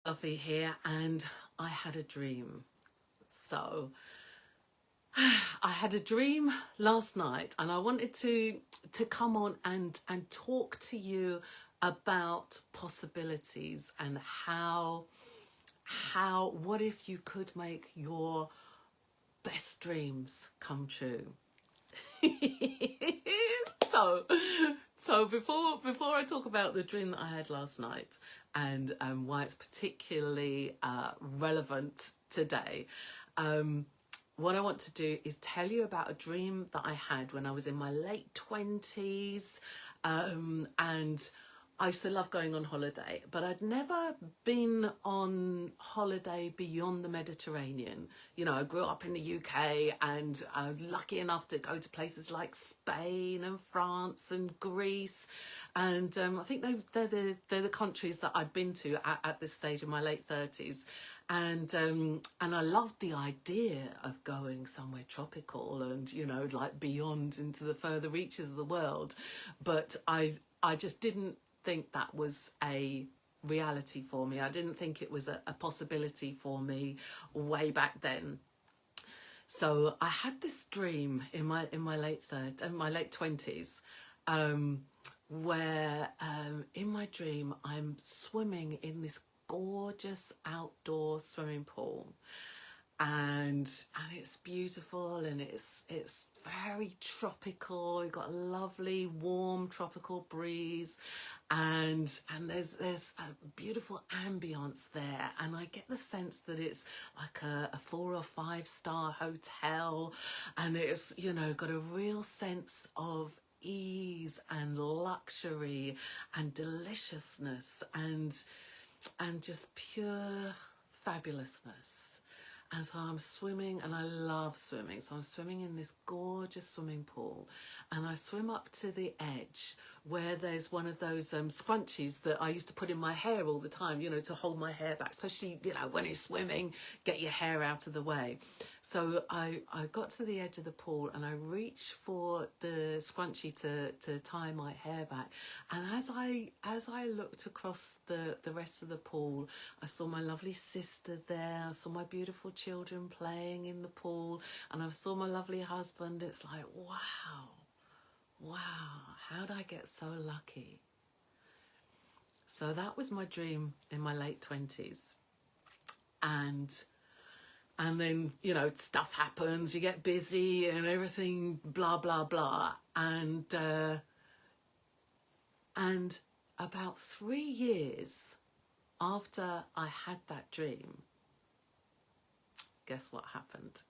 Duffy here, and I had a dream. So I had a dream last night, and I wanted to come on and talk to you about possibilities and how what if you could make your best dreams come true. so so before I talk about the dream that I had last night and why it's particularly relevant today, what I want to do is tell you about a dream that I had when I was in my late 20s, and I used to love going on holiday, but I'd never been on holiday beyond the Mediterranean. You know, I grew up in the UK, and I was lucky enough to go to places like Spain and France and Greece. And I think they're the countries that I'd been to at this stage in my late 30s. And I loved the idea of going somewhere tropical and, you know, like beyond into the further reaches of the world. But I just didn't think that was a reality for me. I didn't think it was a possibility for me way back then. So I had this dream in my late 20s, where in my dream I'm swimming in this gorgeous outdoor swimming pool, and it's beautiful, and it's very tropical. You've got a lovely warm tropical breeze, and there's a beautiful ambience there, and I get the sense that it's like a 4 or 5 star hotel, and it's, you know, got a real sense of ease and luxury and deliciousness and just pure fabulousness. And so I'm swimming, and I love swimming. So I'm swimming in this gorgeous swimming pool, and I swim up to the edge where there's one of those scrunchies that I used to put in my hair all the time, you know, to hold my hair back, especially, you know, when you're swimming, get your hair out of the way. So I got to the edge of the pool, and I reached for the scrunchie to tie my hair back. And as I looked across the rest of the pool, I saw my lovely sister there. I saw my beautiful children playing in the pool, and I saw my lovely husband. It's like, wow, how did I get so lucky? So that was my dream in my late 20s. And then, you know, stuff happens, you get busy and everything, blah, blah, blah. And about 3 years after I had that dream, guess what happened?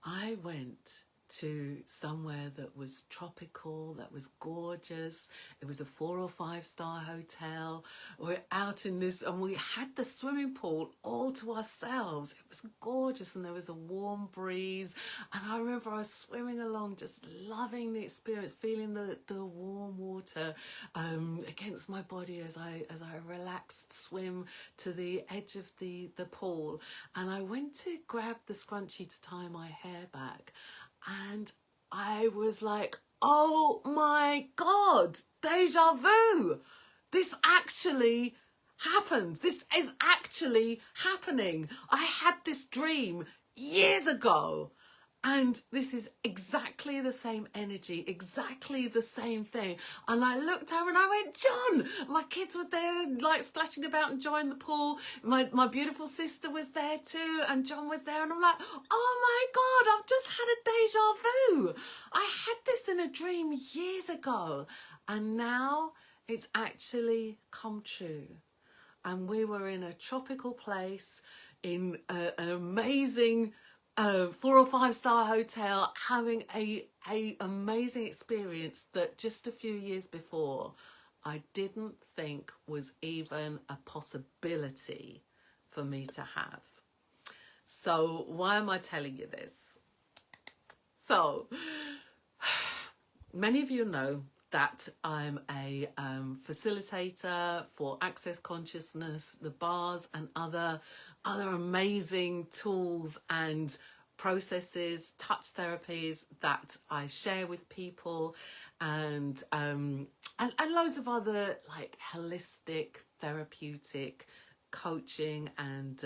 I went to somewhere that was tropical, that was gorgeous. It was a 4 or 5 star hotel. We're out in this, and we had the swimming pool all to ourselves. It was gorgeous, and there was a warm breeze. And I remember I was swimming along, just loving the experience, feeling the warm water against my body as I relaxed, swim to the edge of the pool. And I went to grab the scrunchie to tie my hair back, and I was like, oh my God, deja vu. This actually happened. This is actually happening. I had this dream years ago. And this is exactly the same energy, exactly the same thing. And I looked over and I went, John, my kids were there, like splashing about, enjoying the pool. My beautiful sister was there too, and John was there. And I'm like, oh my God, I've just had a deja vu. I had this in a dream years ago, and now it's actually come true. And we were in a tropical place in an amazing 4 or 5 star hotel, having a amazing experience that just a few years before I didn't think was even a possibility for me to have. So why am I telling you this? So many of you know that I'm a facilitator for Access Consciousness, the bars, and other amazing tools and processes, touch therapies that I share with people, and loads of other like holistic, therapeutic coaching and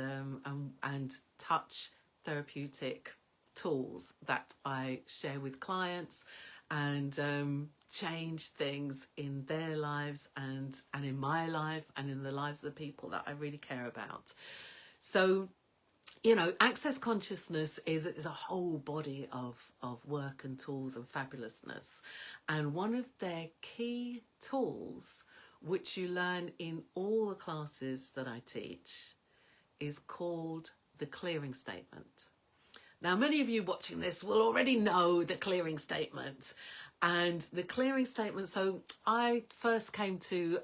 touch therapeutic tools that I share with clients, and change things in their lives and in my life and in the lives of the people that I really care about. So, you know, Access Consciousness is a whole body of work and tools and fabulousness. And one of their key tools, which you learn in all the classes that I teach, is called the clearing statement. Now, many of you watching this will already know the clearing statement. And the clearing statement, so I first came to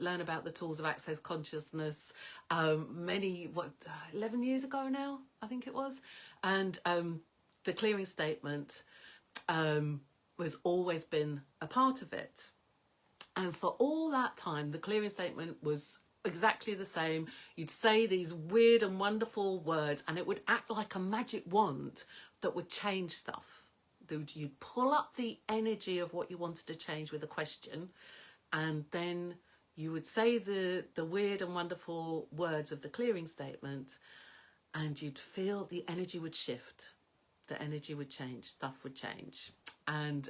learn about the tools of Access Consciousness 11 years ago now, I think it was. And the clearing statement has always been a part of it. And for all that time, the clearing statement was exactly the same. You'd say these weird and wonderful words and it would act like a magic wand that would change stuff. You'd pull up the energy of what you wanted to change with a question, and then you would say the weird and wonderful words of the clearing statement, and you'd feel the energy would shift, the energy would change, stuff would change. And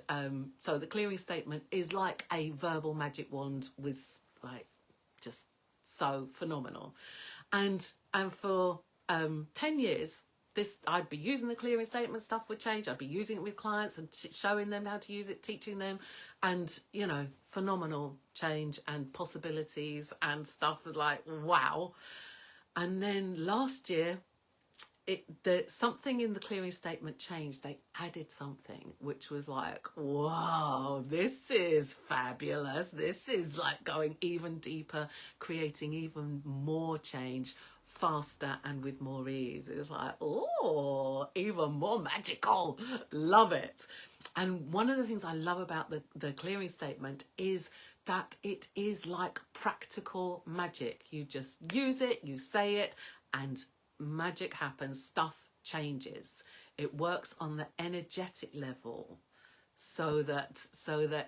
so the clearing statement is like a verbal magic wand, with like just so phenomenal. And for 10 years, I'd be using the clearing statement, stuff would change. I'd be using it with clients and showing them how to use it, teaching them, and, you know, phenomenal change and possibilities and stuff like, wow. And then last year, something in the clearing statement changed. They added something which was like, whoa, this is fabulous. This is like going even deeper, creating even more change, faster and with more ease. It was like, oh, even more magical. Love it. And one of the things I love about the clearing statement is that it is like practical magic. You just use it, you say it, and magic happens, stuff changes. It works on the energetic level, so that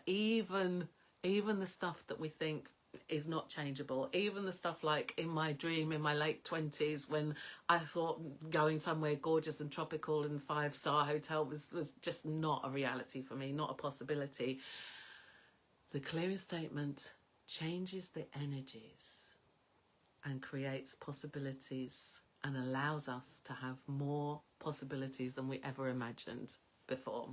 even the stuff that we think is not changeable, even the stuff like in my dream in my late 20s, when I thought going somewhere gorgeous and tropical and 5-star hotel was just not a reality for me, not a possibility. The clearing statement changes the energies and creates possibilities and allows us to have more possibilities than we ever imagined before.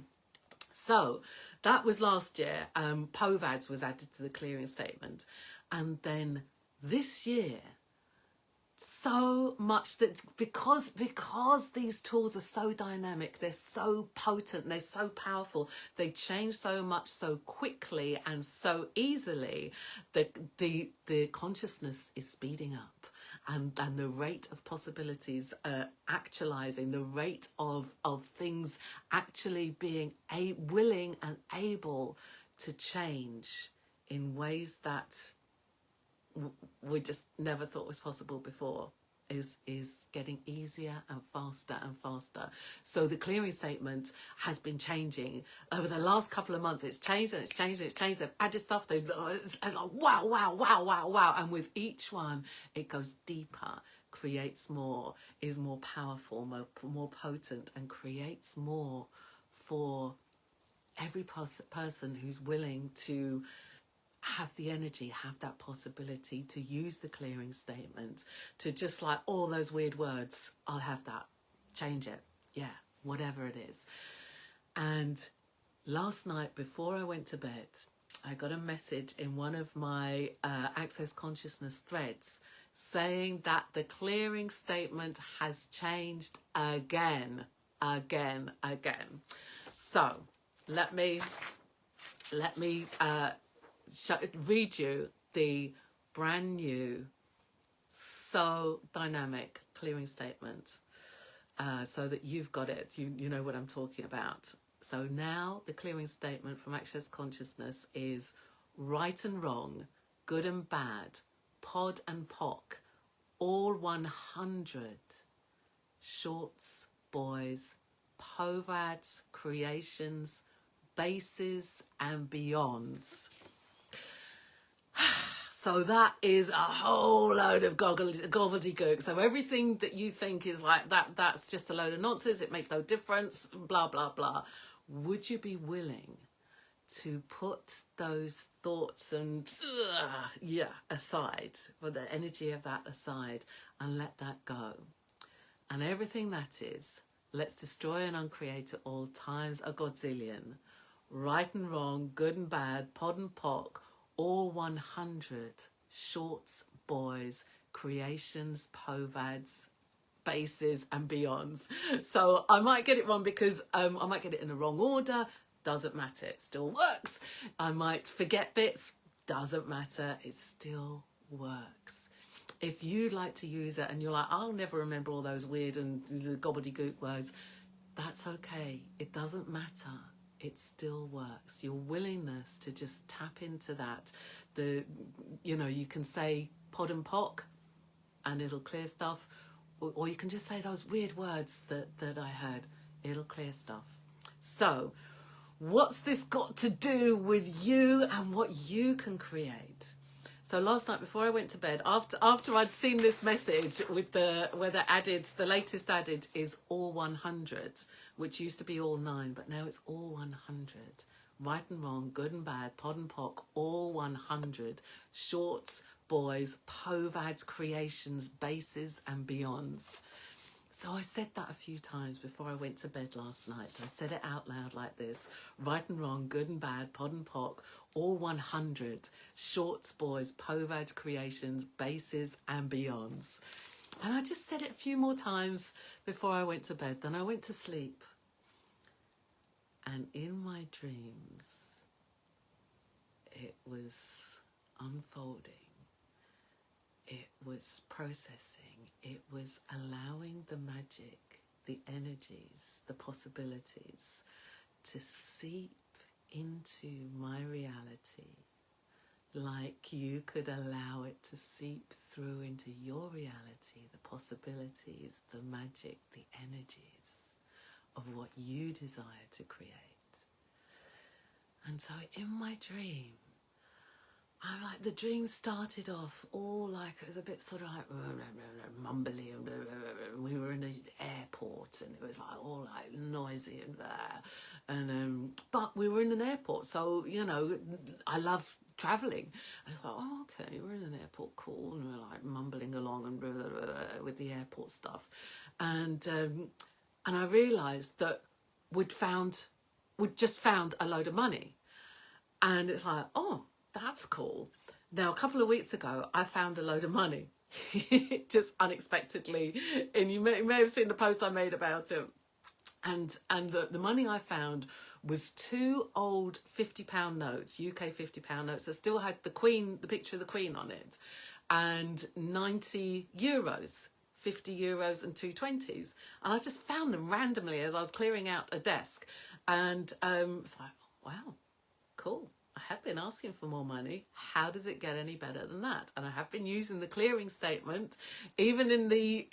So that was last year. POVADS was added to the clearing statement. And then this year, so much that because these tools are so dynamic, they're so potent, they're so powerful, they change so much so quickly and so easily, that the consciousness is speeding up. And the rate of possibilities actualizing, the rate of things actually being willing and able to change in ways that we just never thought was possible before is getting easier and faster and faster. So the clearing statement has been changing over the last couple of months. It's changed and it's changed and it's changed. They've added stuff. It's like wow, wow, wow, wow, wow. And with each one, it goes deeper, creates more, is more powerful, more potent, and creates more for every person who's willing to have the energy, have that possibility to use the clearing statement, to just like all those weird words, I'll have that, change it, yeah, whatever it is. And last night before I went to bed, I got a message in one of my Access Consciousness threads saying that the clearing statement has changed again. So let me read you the brand new, so dynamic clearing statement, so that you've got it, you know what I'm talking about. So now the clearing statement from Access Consciousness is: right and wrong, good and bad, pod and poc, all 100, shorts, boys, Povads, Creations, Bases and Beyonds. So that is a whole load of gobbledygook. So everything that you think is like that's just a load of nonsense, it makes no difference, blah, blah, blah. Would you be willing to put those thoughts and aside, or the energy of that aside, and let that go? And everything that is, let's destroy and uncreate it all times a godzillion. Right and wrong, good and bad, pod and pock, all 100 shorts, boys, creations, povads, bases and beyonds. So I might get it wrong because I might get it in the wrong order. Doesn't matter, it still works. I might forget bits. Doesn't matter, it still works. If you like to use it and you're like, I'll never remember all those weird and the gobbledygook words, that's okay. It doesn't matter. It still works. Your willingness to just tap into that. You can say pod and pock and it'll clear stuff. Or you can just say those weird words that I heard. It'll clear stuff. So what's this got to do with you and what you can create? So last night before I went to bed, after I'd seen this message with the latest added is all 100, which used to be all 9, but now it's all 100. Right and wrong, good and bad, pod and pock, all 100. Shorts, boys, povads, creations, bases and beyonds. So I said that a few times before I went to bed last night. I said it out loud like this. Right and wrong, good and bad, pod and pock, all 100. Shorts, boys, povads, creations, bases and beyonds. And I just said it a few more times before I went to bed. Then I went to sleep. And in my dreams, it was unfolding. It was processing. It was allowing the magic, the energies, the possibilities to seep into my reality like you could allow it to seep through into your reality, the possibilities, the magic, the energies of what you desire to create. And so in my dream, I'm like, the dream started off all like, it was a bit sort of like mumbly, and we were in the airport and it was like all like noisy and there. And but we were in an airport, so I love travelling. And it's like, oh, okay, we're in an airport, cool. And we're like mumbling along and with the airport stuff. And I realised that we'd just found a load of money. And it's like, oh, that's cool. Now, a couple of weeks ago, I found a load of money, just unexpectedly. And you may have seen the post I made about it. And the money I found was 2 old £50 notes, UK £50 notes, that still had the picture of the Queen on it, and 90 euros, 50 euros and 2 20s. And I just found them randomly as I was clearing out a desk. And it's like, wow, cool. I have been asking for more money. How does it get any better than that? And I have been using the clearing statement, even in the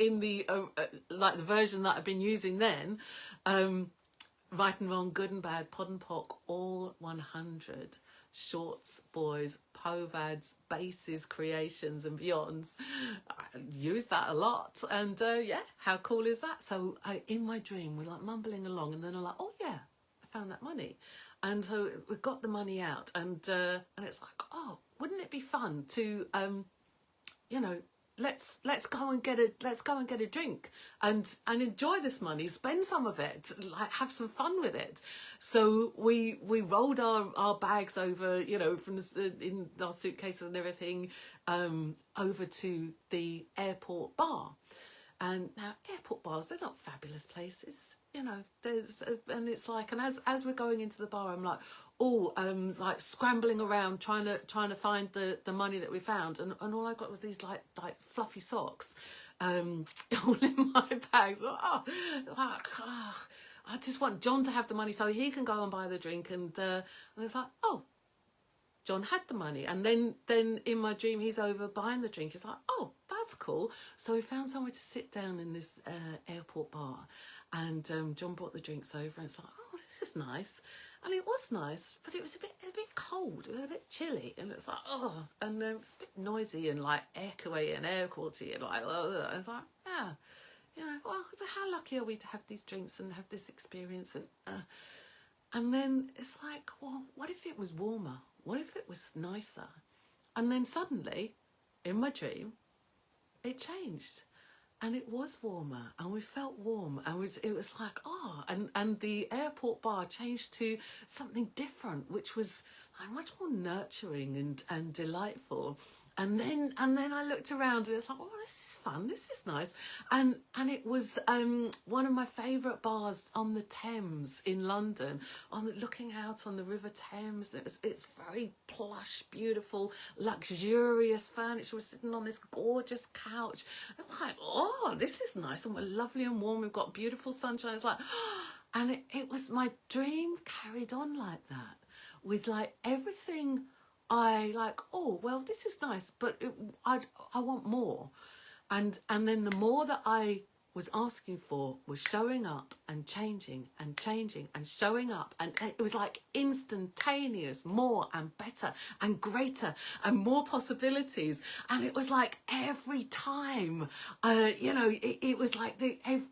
like the version that I've been using then. Right and wrong, good and bad, pod and pock, all 100. Shorts, boys, povads, bases, creations and beyonds. I use that a lot. And yeah, how cool is that? So in my dream, we're like mumbling along, and then I'm like, oh yeah, I found that money. And so we got the money out, and it's like, oh, wouldn't it be fun to, let's go and get a drink and enjoy this money, spend some of it, like have some fun with it. So we rolled our bags over, from in our suitcases and everything, over to the airport bar. And now airport bars, they're not fabulous places, and it's like, and as we're going into the bar, I'm like, like scrambling around trying to find the money that we found, and all I got was these like fluffy socks, all in my bags. I just want John to have the money so he can go and buy the drink, and it's like, oh, John had the money, and then in my dream he's over buying the drink. He's like, oh, that's cool. So we found somewhere to sit down in this airport bar, and John brought the drinks over, and it's like, oh, this is nice. And it was nice, but it was a bit cold. It was a bit chilly, and it's like, oh, and it was a bit noisy and like echoey and air quality, and like, oh, it's like, yeah, you know, well, how lucky are we to have these drinks and have this experience? And then it's like, well, what if it was warmer? What if it was nicer? And then suddenly, in my dream, it changed. And it was warmer, and we felt warm, and it was like, oh, and the airport bar changed to something different, which was like much more nurturing and delightful. And then I looked around, and it's like, oh, this is fun, this is nice. And it was one of my favourite bars on the Thames in London, looking out on the River Thames. It's very plush, beautiful, luxurious furniture. We're sitting on this gorgeous couch. It's like, oh, this is nice, and we're lovely and warm. We've got beautiful sunshine. It's like, and it was, my dream carried on like that, with like everything. I like, oh, well, this is nice, but I want more. And then the more that I was asking for was showing up and changing and changing and showing up. And it was like instantaneous, more and better and greater and more possibilities. And it was like every time, you know, it was like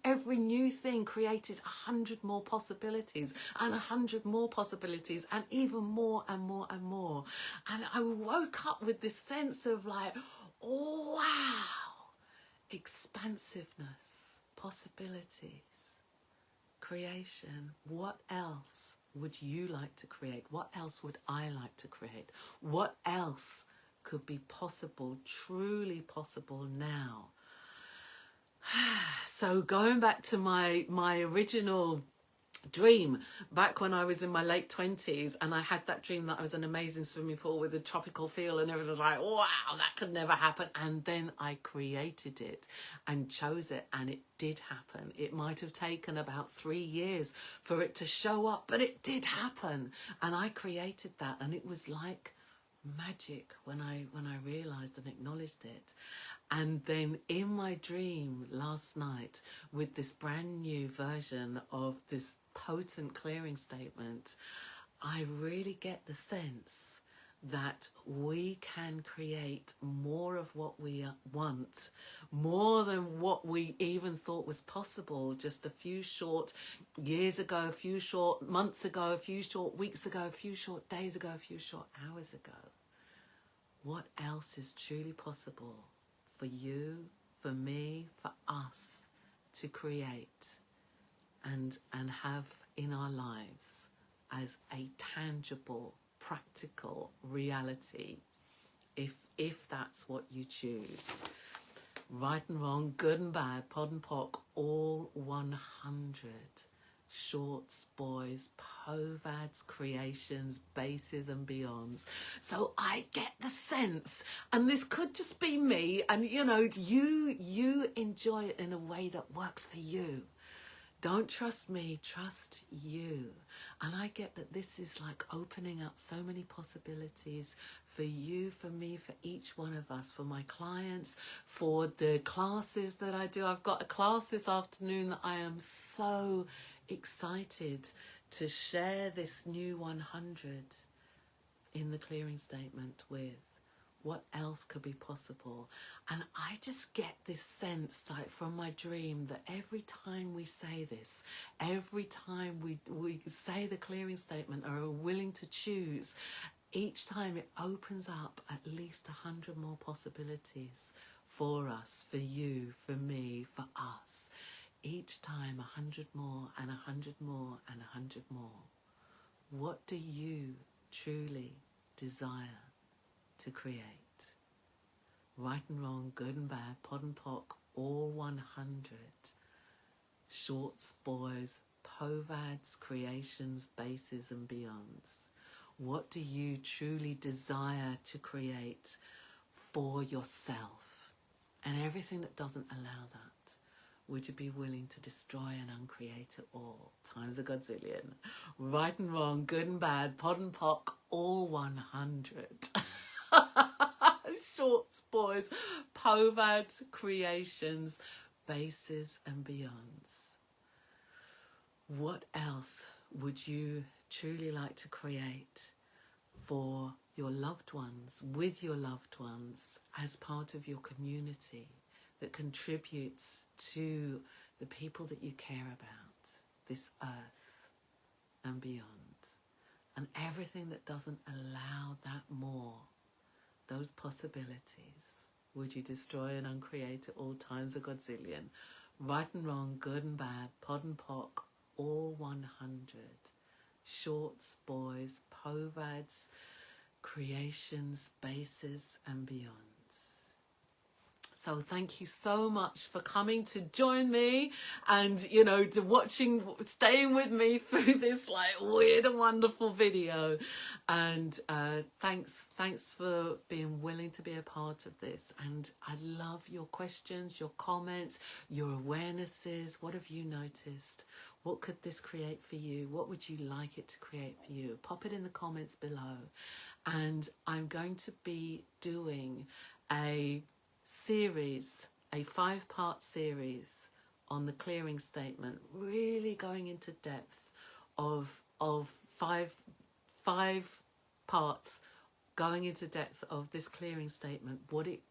every new thing created 100 more possibilities and 100 more possibilities and even more and more and more. And I woke up with this sense of like, oh, wow, expansiveness. Possibilities, creation. What else would you like to create? What else would I like to create? What else could be possible, truly possible now? So going back to my original dream back when I was in my late 20s, and I had that dream that I was an amazing swimming pool with a tropical feel, and everything was like, wow, that could never happen. And then I created it and chose it, and it did happen. It might have taken about 3 years for it to show up, but it did happen, and I created that, and it was like magic when I realized and acknowledged it. And then in my dream last night, with this brand new version of this potent clearing statement, I really get the sense that we can create more of what we want, more than what we even thought was possible just a few short years ago, a few short months ago, a few short weeks ago, a few short days ago, a few short hours ago. What else is truly possible for you, for me, for us to create and have in our lives as a tangible, practical reality, if that's what you choose? Right and wrong, good and bad, pod and poc, all 100. Shorts, boys, povads, creations, bases and beyonds. So I get the sense, and this could just be me, and you know, you enjoy it in a way that works for you. Don't trust me, trust you. And I get that this is like opening up so many possibilities for you, for me, for each one of us, for my clients, for the classes that I do. I've got a class this afternoon that I am so excited to share this new 100 in the clearing statement with. What else could be possible? And I just get this sense, like from my dream, that every time we say this, every time we say the clearing statement or are willing to choose, each time it opens up at least 100 more possibilities for us, for you, for me, for us. Each time 100 more and 100 more and 100 more. What do you truly desire to create? Right and wrong, good and bad, pod and poc, all 100. Shorts, boys, povads, creations, bases and beyonds. What do you truly desire to create for yourself? And everything that doesn't allow that, would you be willing to destroy and uncreate it all? Times a godzillion. Right and wrong, good and bad, pod and poc, all 100. shorts, boys, povads, creations, bases and beyonds. What else would you truly like to create for your loved ones, with your loved ones, as part of your community that contributes to the people that you care about, this earth and beyond? And everything that doesn't allow that more, those possibilities, would you destroy and uncreate at all times a godzillion? Right and wrong, good and bad, pod and poc, all 100. Shorts, boys, povads, creations, bases and beyonds. So thank you so much for coming to join me and, you know, to watching, staying with me through this like weird and wonderful video. And thanks for being willing to be a part of this. And I love your questions, your comments, your awarenesses. What have you noticed? What could this create for you? What would you like it to create for you? Pop it in the comments below. And I'm going to be doing a series, a 5-part series on the clearing statement, really going into depth of five parts, going into depth of this clearing statement,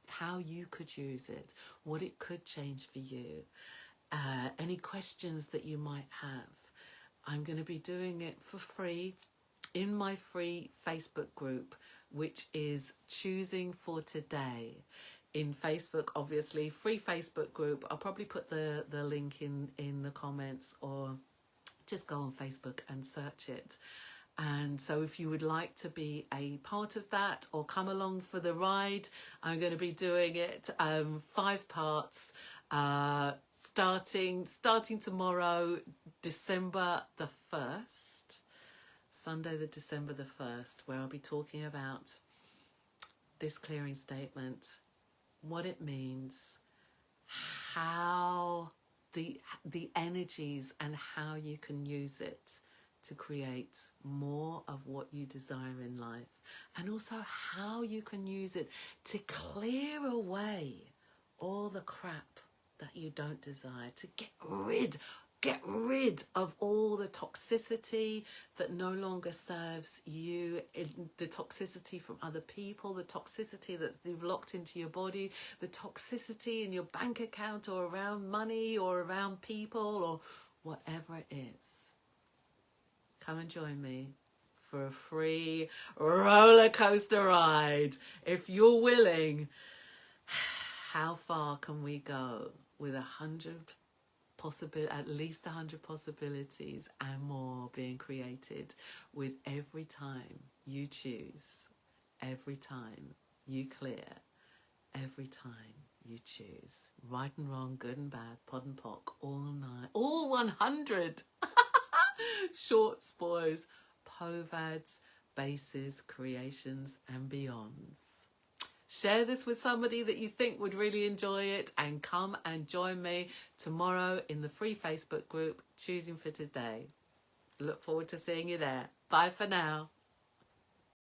how you could use it, what it could change for you, any questions that you might have. I'm going to be doing it for free in my free Facebook group, which is Choosing for Today. In Facebook, obviously, free Facebook group. I'll probably put the link in the comments, or just go on Facebook and search it. And so if you would like to be a part of that or come along for the ride, I'm going to be doing it 5 parts, starting tomorrow, December the 1st, Sunday the December the 1st, where I'll be talking about this clearing statement, what it means, how the energies and how you can use it to create more of what you desire in life, and also how you can use it to clear away all the crap that you don't desire, to get rid of all the toxicity that no longer serves you, the toxicity from other people, the toxicity that's locked into your body, the toxicity in your bank account or around money or around people or whatever it is. Come and join me for a free roller coaster ride. If you're willing, how far can we go with at least 100 possibilities and more being created with every time you choose, every time you clear, every time you choose. Right and wrong, good and bad, pod and poc, all 100. Shorts, boys, povads, bases, creations and beyonds. Share this with somebody that you think would really enjoy it, and come and join me tomorrow in the free Facebook group, Choosing for Today. Look forward to seeing you there. Bye for now.